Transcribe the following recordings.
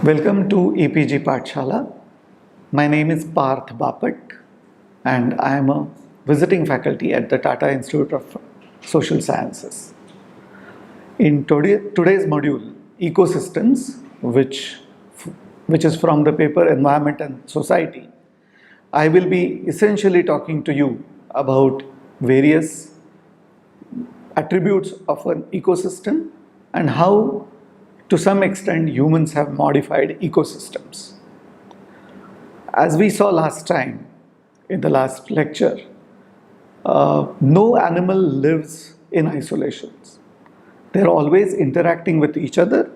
Welcome to EPG Pathshala. My name is Parth Bapat and I am a visiting faculty at the Tata Institute of Social Sciences. In today's module, Ecosystems, which is from the paper Environment and Society, I will be essentially talking to you about various attributes of an ecosystem and how to some extent humans have modified ecosystems. As we saw last time in the last lecture, no animal lives in isolations. They are always interacting with each other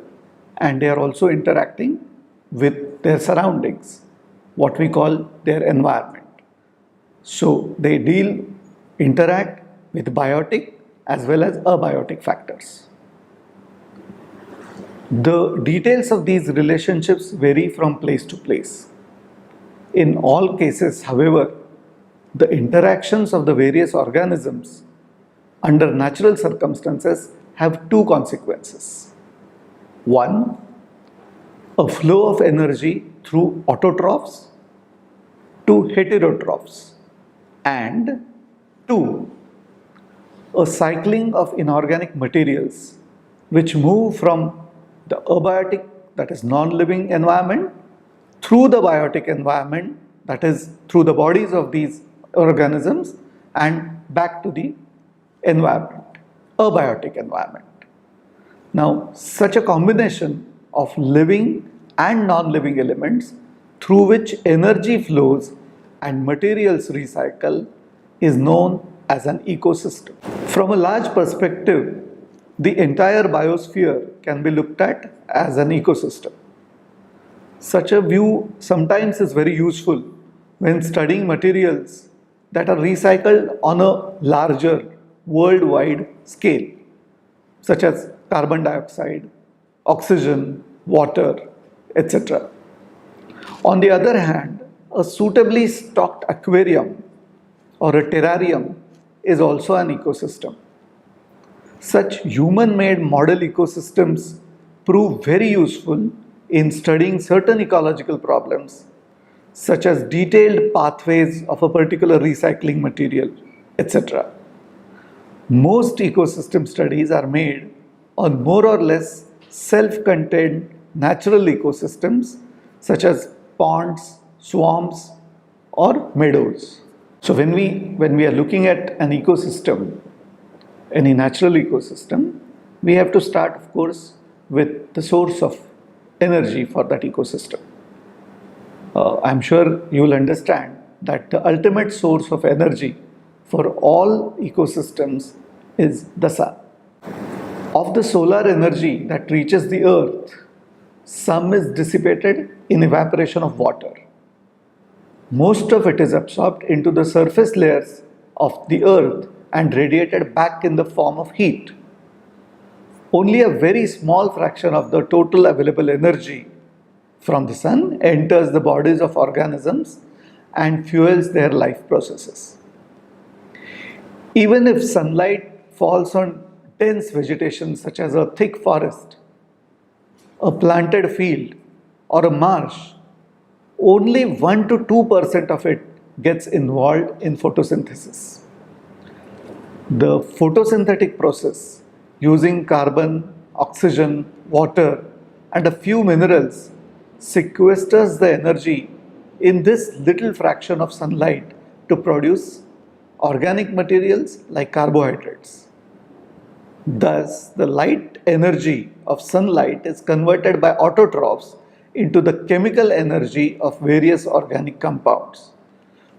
and they are also interacting with their surroundings, what we call their environment. So they interact with biotic as well as abiotic factors. The details of these relationships vary from place to place. In all cases, however, the interactions of the various organisms under natural circumstances have two consequences. One, a flow of energy through autotrophs to heterotrophs, and two, a cycling of inorganic materials which move from the abiotic, that is non-living environment, through the biotic environment, that is through the bodies of these organisms, and back to the environment, abiotic environment. Now, such a combination of living and non-living elements through which energy flows and materials recycle is known as an ecosystem. From a large perspective, the entire biosphere can be looked at as an ecosystem. Such a view sometimes is very useful when studying materials that are recycled on a larger worldwide scale, such as carbon dioxide, oxygen, water, etc. On the other hand, a suitably stocked aquarium or a terrarium is also an ecosystem. Such human-made model ecosystems prove very useful in studying certain ecological problems, such as detailed pathways of a particular recycling material, etc. Most ecosystem studies are made on more or less self-contained natural ecosystems, such as ponds, swamps, or meadows. So when we are looking at an ecosystem, any natural ecosystem, we have to start, of course, with the source of energy for that ecosystem. I'm sure you will understand that the ultimate source of energy for all ecosystems is the sun. Of the solar energy that reaches the earth, some is dissipated in evaporation of water. Most of it is absorbed into the surface layers of the earth and radiated back in the form of heat. Only a very small fraction of the total available energy from the sun enters the bodies of organisms and fuels their life processes. Even if sunlight falls on dense vegetation such as a thick forest, a planted field, or a marsh, only 1 to 2% of it gets involved in photosynthesis. The photosynthetic process, using carbon, oxygen, water, and a few minerals, sequesters the energy in this little fraction of sunlight to produce organic materials like carbohydrates. Thus, the light energy of sunlight is converted by autotrophs into the chemical energy of various organic compounds,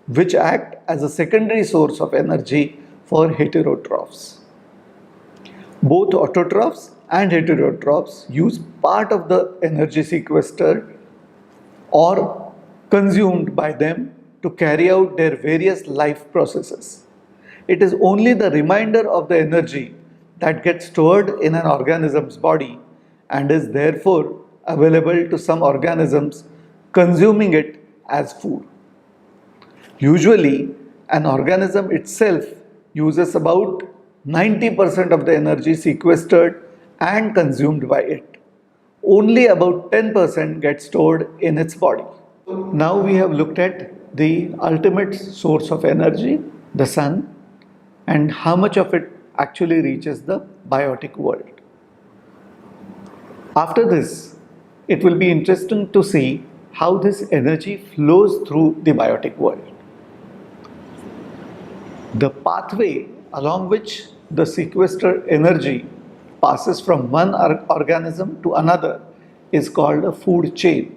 which act as a secondary source of energy for heterotrophs. Both autotrophs and heterotrophs use part of the energy sequestered or consumed by them to carry out their various life processes. It is only the remainder of the energy that gets stored in an organism's body and is therefore available to some organisms consuming it as food. Usually, an organism itself uses about 90% of the energy sequestered and consumed by it, only about 10% gets stored in its body. Now we have looked at the ultimate source of energy, the sun, and how much of it actually reaches the biotic world. After this, it will be interesting to see how this energy flows through the biotic world. The pathway along which the sequestered energy passes from one organism to another is called a food chain.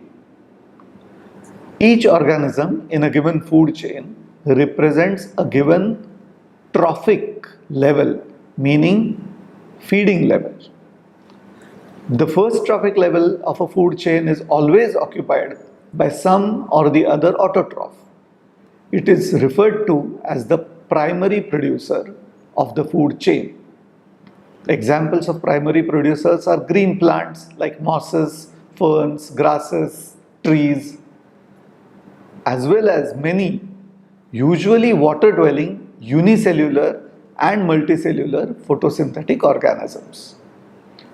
Each organism in a given food chain represents a given trophic level, meaning feeding level. The first trophic level of a food chain is always occupied by some or the other autotroph. It is referred to as the primary producer of the food chain. Examples of primary producers are green plants like mosses, ferns, grasses, trees, as well as many usually water-dwelling unicellular and multicellular photosynthetic organisms.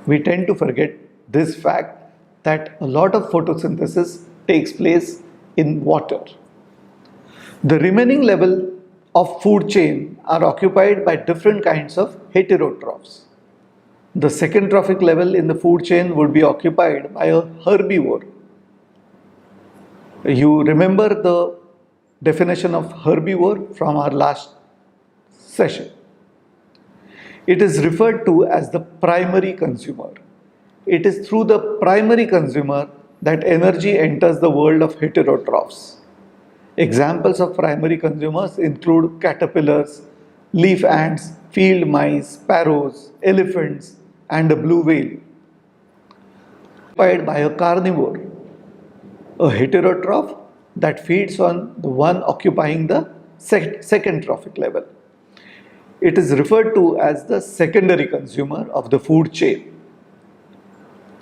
We tend to forget this fact that a lot of photosynthesis takes place in water. The remaining level of food chain are occupied by different kinds of heterotrophs. The second trophic level in the food chain would be occupied by a herbivore. You remember the definition of herbivore from our last session. It is referred to as the primary consumer. It is through the primary consumer that energy enters the world of heterotrophs. Examples of primary consumers include caterpillars, leaf ants, field mice, sparrows, elephants, and a blue whale. Occupied by a carnivore, a heterotroph that feeds on the one occupying the second trophic level. It is referred to as the secondary consumer of the food chain.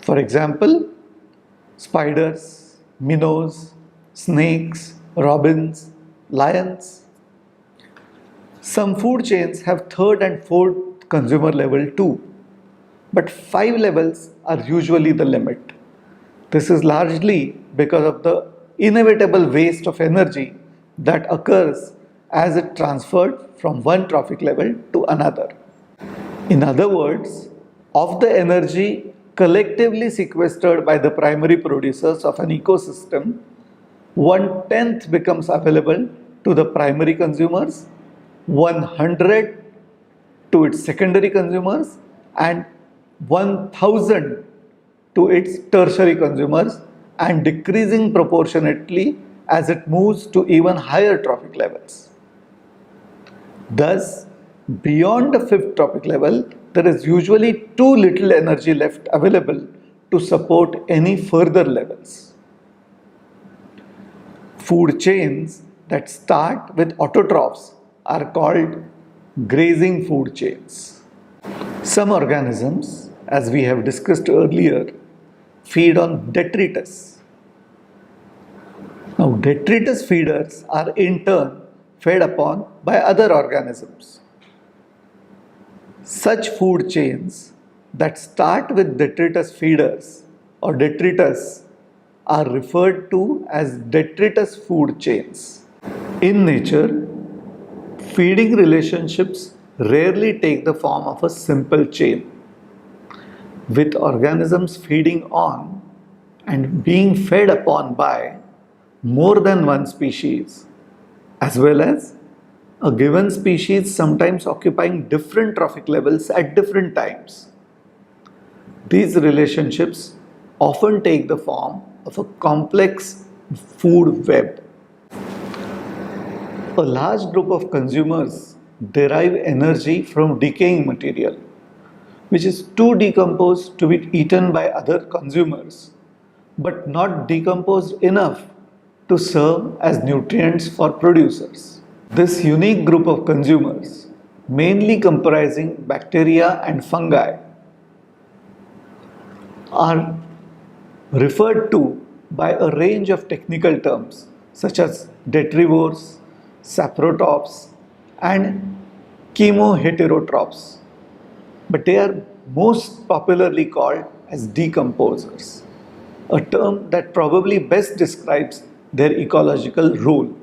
For example, spiders, minnows, snakes, robins, lions. Some food chains have third and fourth consumer level too, but 5 levels are usually the limit. This is largely because of the inevitable waste of energy that occurs as it transferred from one trophic level to another. In other words, of the energy collectively sequestered by the primary producers of an ecosystem, 1/10 becomes available to the primary consumers, 100 to its secondary consumers, and 1000 to its tertiary consumers, and decreasing proportionately as it moves to even higher trophic levels. Thus, beyond the 5th trophic level, there is usually too little energy left available to support any further levels. Food chains that start with autotrophs are called grazing food chains. Some organisms, as we have discussed earlier, feed on detritus. Now, detritus feeders are in turn fed upon by other organisms. Such food chains that start with detritus feeders or detritus are referred to as detritus food chains. In nature, feeding relationships rarely take the form of a simple chain, with organisms feeding on and being fed upon by more than one species, as well as a given species sometimes occupying different trophic levels at different times. These relationships often take the form of a complex food web. A large group of consumers derive energy from decaying material, which is too decomposed to be eaten by other consumers, but not decomposed enough to serve as nutrients for producers. This unique group of consumers, mainly comprising bacteria and fungi, are referred to by a range of technical terms such as detrivores, saprotrophs, and chemoheterotrophs, but they are most popularly called as decomposers. a term that probably best describes their ecological role.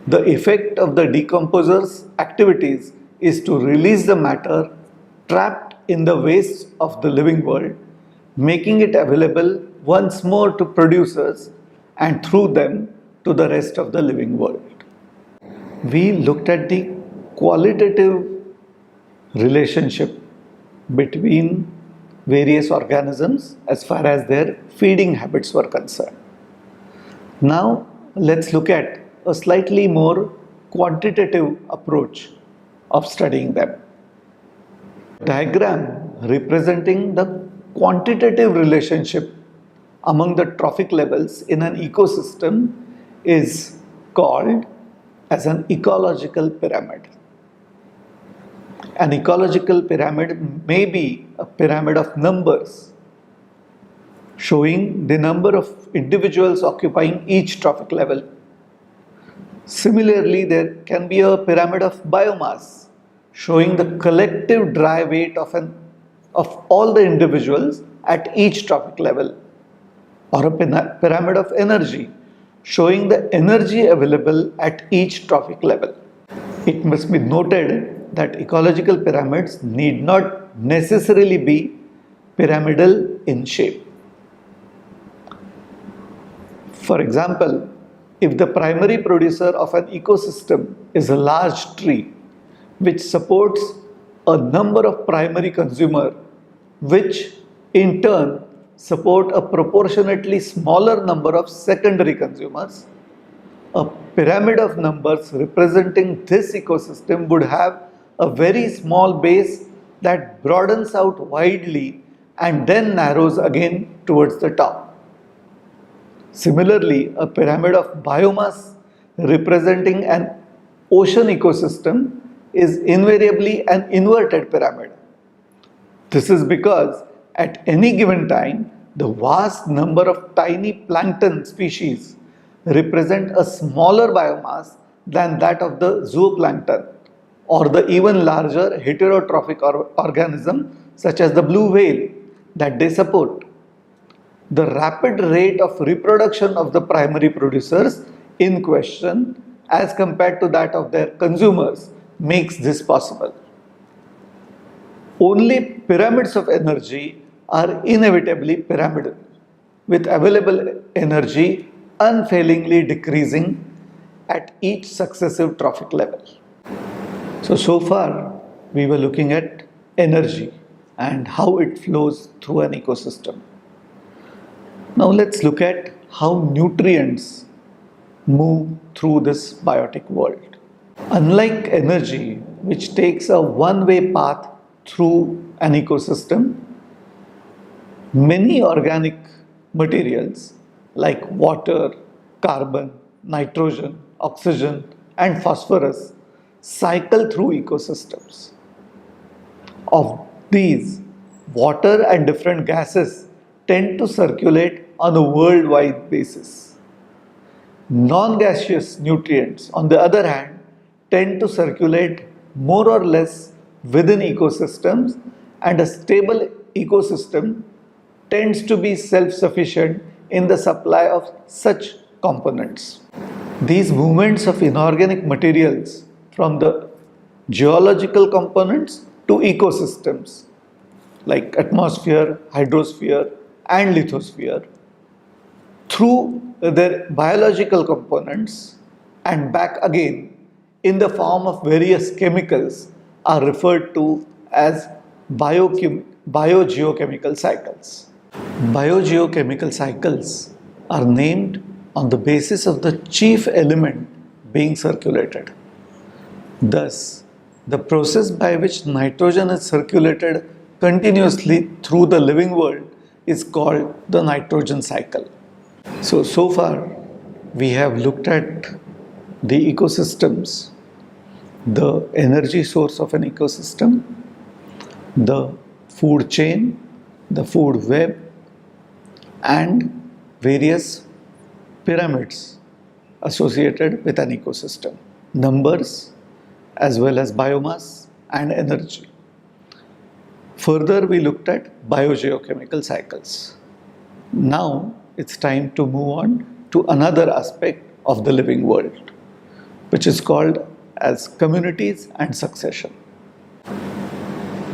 The effect of the decomposer's activities is to release the matter trapped in the waste of the living world, making it available once more to producers and through them to the rest of the living world. We looked at the qualitative relationship between various organisms as far as their feeding habits were concerned. Now let's look at a slightly more quantitative approach of studying them. Diagram representing the quantitative relationship among the trophic levels in an ecosystem is called as an ecological pyramid. An ecological pyramid may be a pyramid of numbers showing the number of individuals occupying each trophic level. Similarly, there can be a pyramid of biomass showing the collective dry weight of all the individuals at each trophic level, or a pyramid of energy showing the energy available at each trophic level. It must be noted that ecological pyramids need not necessarily be pyramidal in shape. For example, if the primary producer of an ecosystem is a large tree which supports a number of primary consumers, which in turn support a proportionately smaller number of secondary consumers, a pyramid of numbers representing this ecosystem would have a very small base that broadens out widely and then narrows again towards the top. Similarly, a pyramid of biomass representing an ocean ecosystem is invariably an inverted pyramid. This is because at any given time, the vast number of tiny plankton species represent a smaller biomass than that of the zooplankton or the even larger heterotrophic organism such as the blue whale that they support. The rapid rate of reproduction of the primary producers in question as compared to that of their consumers makes this possible. Only pyramids of energy are inevitably pyramidal, with available energy unfailingly decreasing at each successive trophic level. So far we were looking at energy and how it flows through an ecosystem. Now let's look at how nutrients move through this biotic world. Unlike energy, which takes a one-way path through an ecosystem, many organic materials like water, carbon, nitrogen, oxygen, and phosphorus cycle through ecosystems. Of these, water and different gases tend to circulate on a worldwide basis. Non-gaseous nutrients, on the other hand, tend to circulate more or less within ecosystems, and a stable ecosystem tends to be self-sufficient in the supply of such components. These movements of inorganic materials from the geological components to ecosystems like atmosphere, hydrosphere, and lithosphere through their biological components and back again in the form of various chemicals are referred to as biogeochemical cycles. Biogeochemical cycles are named on the basis of the chief element being circulated. Thus, the process by which nitrogen is circulated continuously through the living world is called the nitrogen cycle. So far we have looked at the ecosystems, the energy source of an ecosystem, the food chain, the food web, and various pyramids associated with an ecosystem, numbers as well as biomass and energy. Further, we looked at biogeochemical cycles. Now it's time to move on to another aspect of the living world, which is called as communities and succession.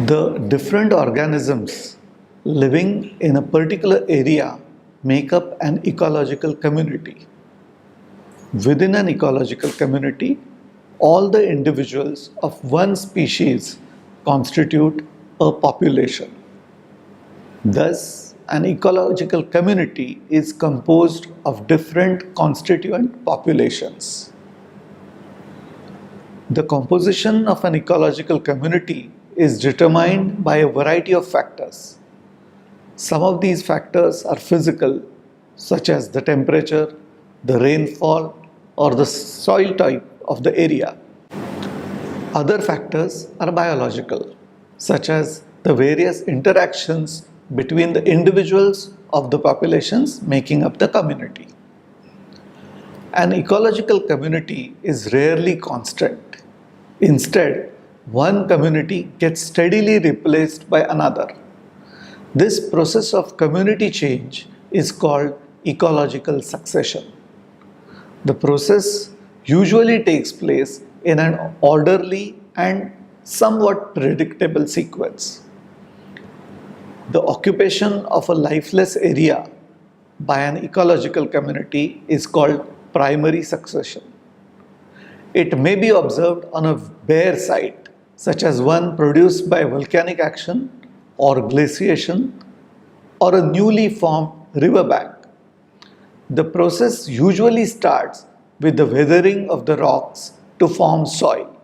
The different organisms living in a particular area make up an ecological community. Within an ecological community, all the individuals of one species constitute a population. Thus, an ecological community is composed of different constituent populations. The composition of an ecological community is determined by a variety of factors. Some of these factors are physical, such as the temperature, the rainfall, or the soil type of the area. Other factors are biological, such as the various interactions between the individuals of the populations making up the community. An ecological community is rarely constant. Instead, one community gets steadily replaced by another. This process of community change is called ecological succession. The process usually takes place in an orderly and somewhat predictable sequence. The occupation of a lifeless area by an ecological community is called primary succession. It may be observed on a bare site, such as one produced by volcanic action or glaciation or a newly formed riverbank. The process usually starts with the weathering of the rocks to form soil.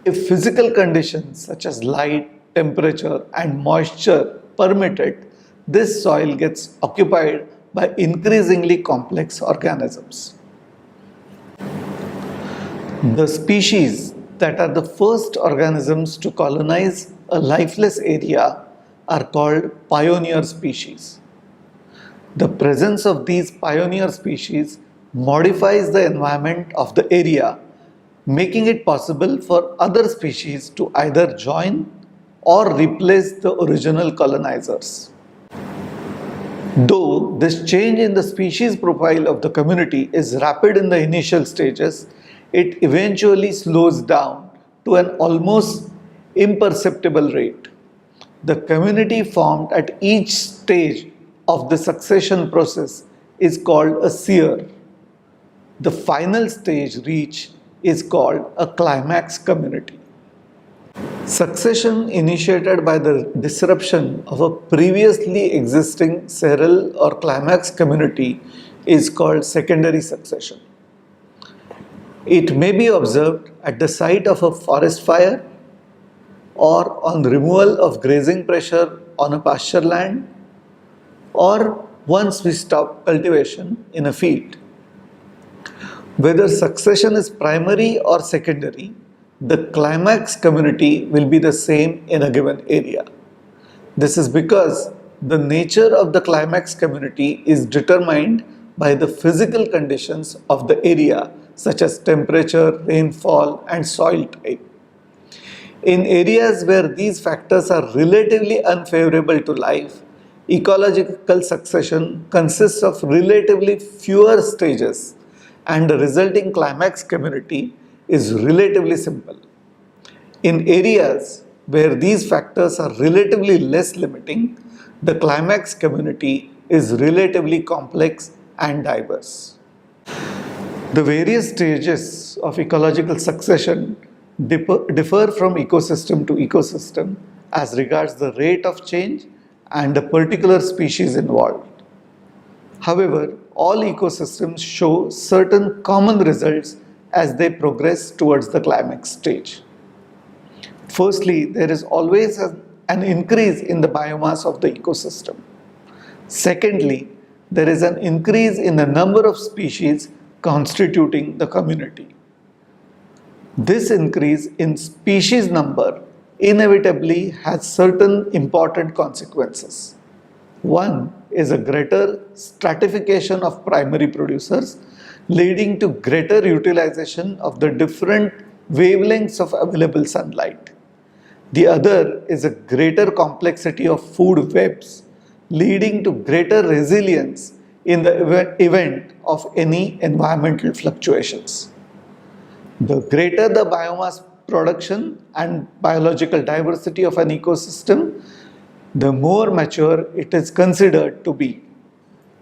If physical conditions such as light, temperature, and moisture permit it, this soil gets occupied by increasingly complex organisms. The species that are the first organisms to colonize a lifeless area are called pioneer species. The presence of these pioneer species modifies the environment of the area, making it possible for other species to either join or replace the original colonizers. Though this change in the species profile of the community is rapid in the initial stages, it eventually slows down to an almost imperceptible rate. The community formed at each stage of the succession process is called a seer. The final stage reached is called a climax community. Succession initiated by the disruption of a previously existing seral or climax community is called secondary succession. It may be observed at the site of a forest fire or on removal of grazing pressure on a pasture land or once we stop cultivation in a field. Whether succession is primary or secondary, the climax community will be the same in a given area. This is because the nature of the climax community is determined by the physical conditions of the area, such as temperature, rainfall, and soil type. In areas where these factors are relatively unfavorable to life, ecological succession consists of relatively fewer stages, and the resulting climax community is relatively simple. In areas where these factors are relatively less limiting, the climax community is relatively complex and diverse. The various stages of ecological succession differ from ecosystem to ecosystem as regards the rate of change and the particular species involved. However, all ecosystems show certain common results as they progress towards the climax stage. Firstly, there is always an increase in the biomass of the ecosystem. Secondly, there is an increase in the number of species constituting the community. This increase in species number inevitably has certain important consequences. One is a greater stratification of primary producers, leading to greater utilization of the different wavelengths of available sunlight. The other is a greater complexity of food webs, leading to greater resilience in the event of any environmental fluctuations. The greater the biomass production and biological diversity of an ecosystem, the more mature it is considered to be.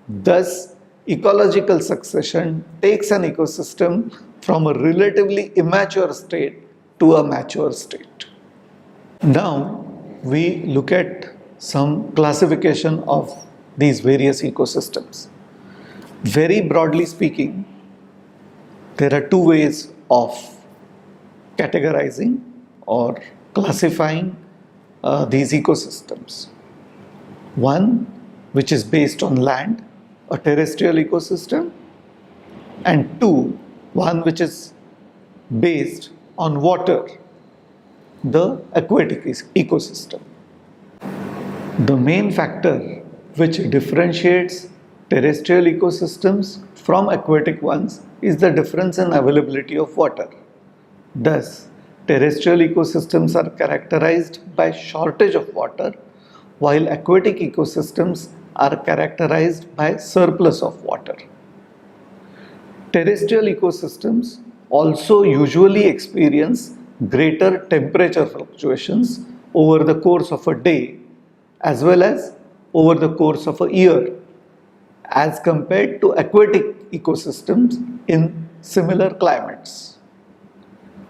Thus, ecological succession takes an ecosystem from a relatively immature state to a mature state. Now, we look at some classification of these various ecosystems. Very broadly speaking, there are two ways of categorizing or classifying these ecosystems. One, which is based on land, a terrestrial ecosystem, and two, one which is based on water, the aquatic ecosystem. The main factor which differentiates terrestrial ecosystems from aquatic ones is the difference in availability of water. Thus, terrestrial ecosystems are characterized by shortage of water, while aquatic ecosystems are characterized by surplus of water. Terrestrial ecosystems also usually experience greater temperature fluctuations over the course of a day as well as over the course of a year as compared to aquatic ecosystems in similar climates.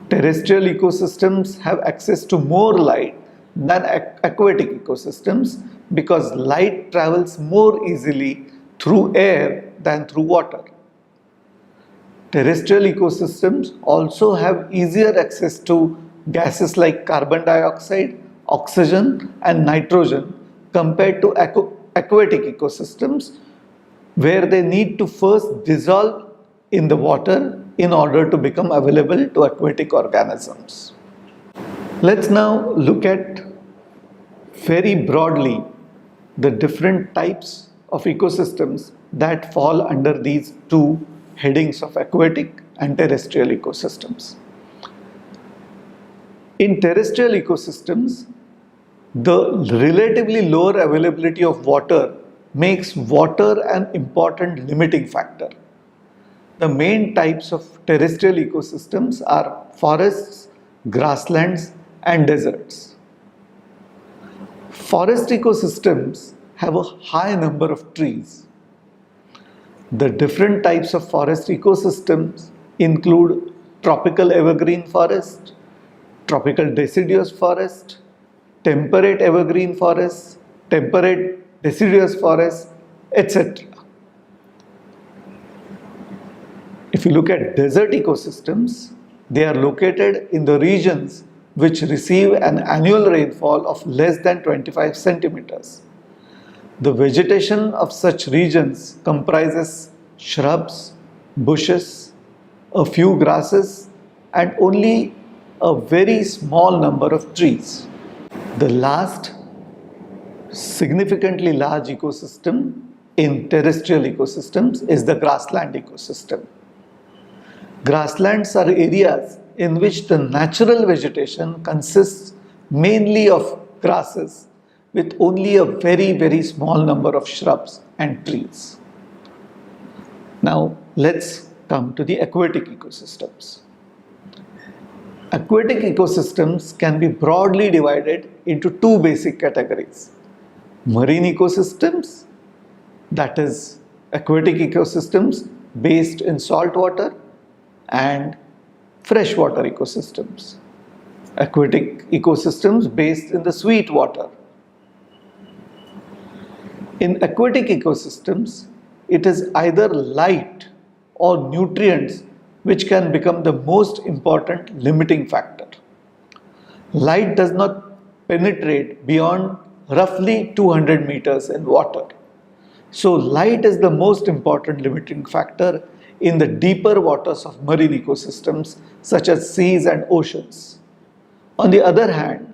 Terrestrial ecosystems have access to more light than aquatic ecosystems because light travels more easily through air than through water. Terrestrial ecosystems also have easier access to gases like carbon dioxide, oxygen, and nitrogen compared to aquatic ecosystems, where they need to first dissolve in the water in order to become available to aquatic organisms. Let's now look at very broadly the different types of ecosystems that fall under these two headings of aquatic and terrestrial ecosystems. In terrestrial ecosystems, the relatively lower availability of water makes water an important limiting factor. The main types of terrestrial ecosystems are forests, grasslands, and deserts. Forest ecosystems have a high number of trees. The different types of forest ecosystems include tropical evergreen forest, tropical deciduous forest, temperate evergreen forests, temperate deciduous forests, etc. If you look at desert ecosystems, they are located in the regions which receive an annual rainfall of less than 25 centimeters. The vegetation of such regions comprises shrubs, bushes, a few grasses, and only a very small number of trees. The last significantly large ecosystem in terrestrial ecosystems is the grassland ecosystem. Grasslands are areas in which the natural vegetation consists mainly of grasses with only a very small number of shrubs and trees. Now let's come to the aquatic ecosystems. Aquatic ecosystems can be broadly divided into two basic categories: marine ecosystems, that is aquatic ecosystems based in salt water, and freshwater ecosystems, aquatic ecosystems based in the sweet water. In aquatic ecosystems, it is either light or nutrients which can become the most important limiting factor. Light does not penetrate beyond roughly 200 meters in water. So light is the most important limiting factor in the deeper waters of marine ecosystems such as seas and oceans. On the other hand,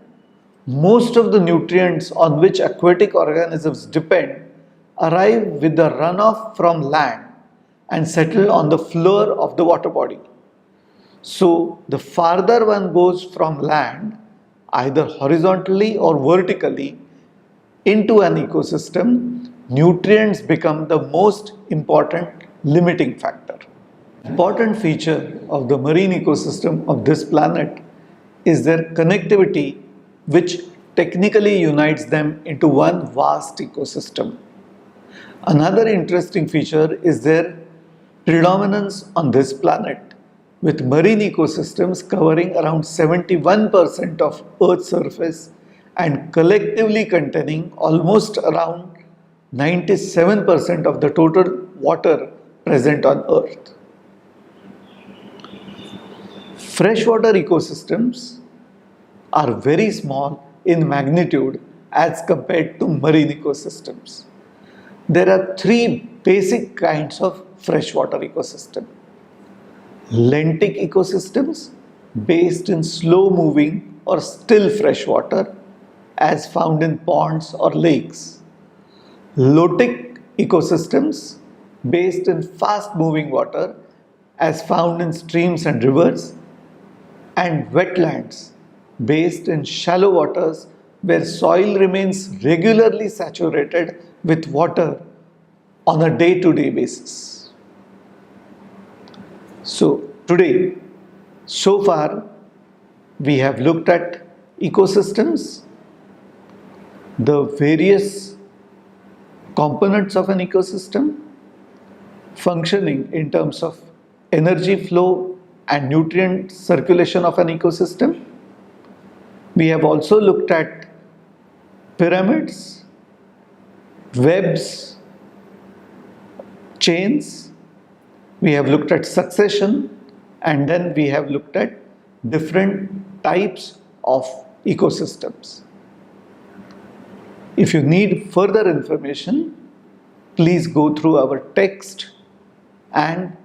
most of the nutrients on which aquatic organisms depend arrive with the runoff from land and settle on the floor of the water body. So the farther one goes from land, either horizontally or vertically, into an ecosystem, nutrients become the most important limiting factor. Important feature of the marine ecosystem of this planet is their connectivity, which technically unites them into one vast ecosystem. Another interesting feature is their predominance on this planet, with marine ecosystems covering around 71% of Earth's surface and collectively containing almost around 97% of the total water present on Earth. Freshwater ecosystems are very small in magnitude as compared to marine ecosystems. There are three basic kinds of freshwater ecosystem. Lentic ecosystems based in slow moving or still freshwater as found in ponds or lakes. Lotic ecosystems based in fast moving water as found in streams and rivers, and wetlands based in shallow waters where soil remains regularly saturated with water on a day-to-day basis. So today, so far, we have looked at ecosystems, the various components of an ecosystem, functioning in terms of energy flow and nutrient circulation of an ecosystem. We have also looked at pyramids, webs, chains. We have looked at succession, and then we have looked at different types of ecosystems. If you need further information, please go through our text and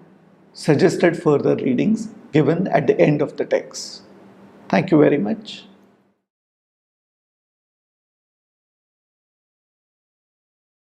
suggested further readings given at the end of the text. Thank you very much.